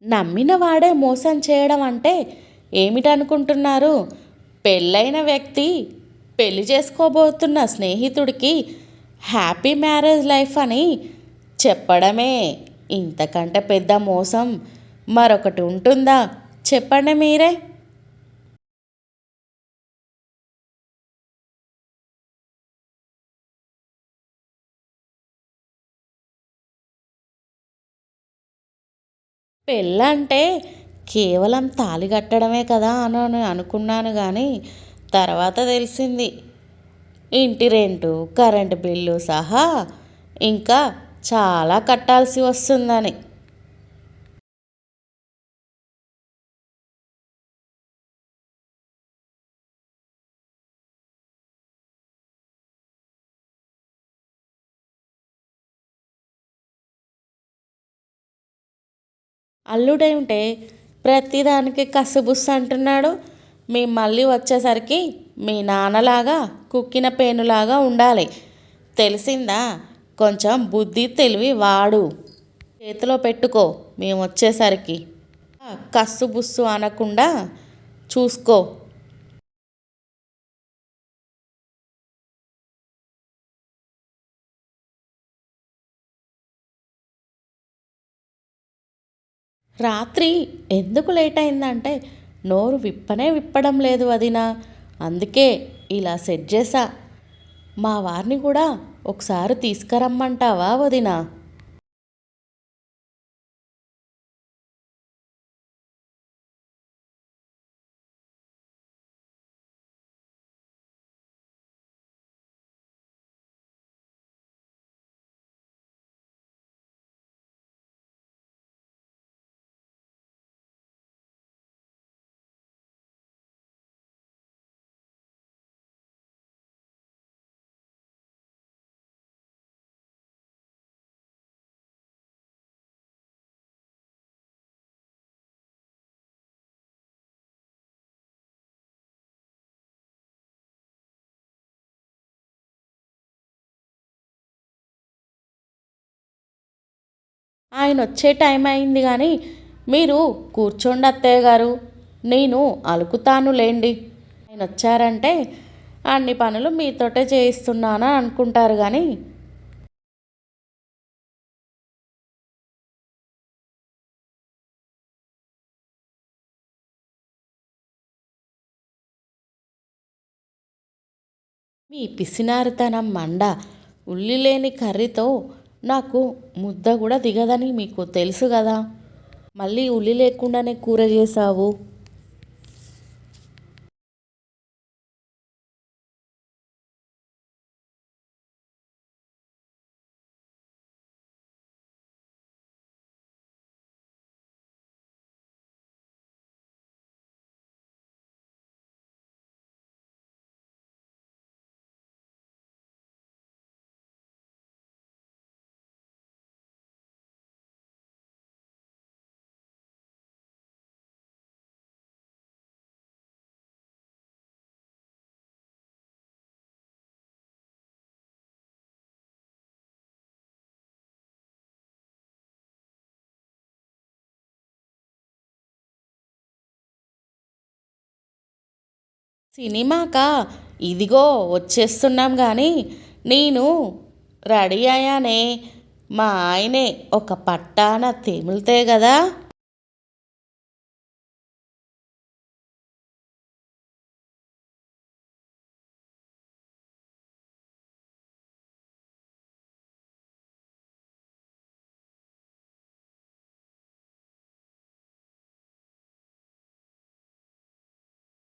నమ్మిన వాడే మోసం చేయడం అంటే ఏమిటనుకుంటున్నారు? పెళ్ళైన వ్యక్తి పెళ్లి చేసుకోబోతున్న స్నేహితుడికి హ్యాపీ మ్యారేజ్ లైఫ్ అని చెప్పడమే. ఇంతకంటే పెద్ద మోసం మరొకటి ఉంటుందా? చెప్పండి మీరే. పెళ్ళంటే కేవలం తాళి కట్టడమే కదా అని అనుకున్నాను కానీ తర్వాత తెలిసింది ఇంటి రెంటు, కరెంటు బిల్లు సహా ఇంకా చాలా కట్టాల్సి వస్తుందని. అల్లుడేంటే ప్రతిదానికి కసుబుస్సు అంటున్నాడు. మీ మళ్ళీ వచ్చేసరికి మీ నాన్నలాగా కుక్కిన పేనులాగా ఉండాలి. తెలిసిందా? కొంచెం బుద్ధి తెలివి వాడు. చేతిలో పెట్టుకో మేము వచ్చేసరికి. కస్సు బుస్సు అనకుండా చూసుకో. రాత్రి ఎందుకు లేట్ అయిందంటే నోరు విప్పనే విప్పడం లేదు వదిన. అందుకే ఇలా సెట్ చేసా. మా వారిని కూడా ఒకసారి తీసుకురమ్మంటావా వదిన? ఆయన వచ్చే టైం అయింది కానీ మీరు కూర్చోండి అత్తయ్య గారు, నేను అలుకుతాను లేండి. ఆయన వచ్చారంటే అన్ని పనులు మీతోటే చేయిస్తున్నాను అనుకుంటారు కానీ మీ పిసినారితనం మండ. ఉల్లి లేని కర్రీతో నాకు ముద్ద కూడా దిగదని మీకు తెలుసు కదా. మళ్ళీ ఉల్లి లేకుండానే కూర చేసావు. సినిమాకా? ఇదిగో వచ్చేస్తున్నాం కానీ నేను రెడీ అయ్యానే. మా ఆయనే ఒక పట్టాన తెమిలితే కదా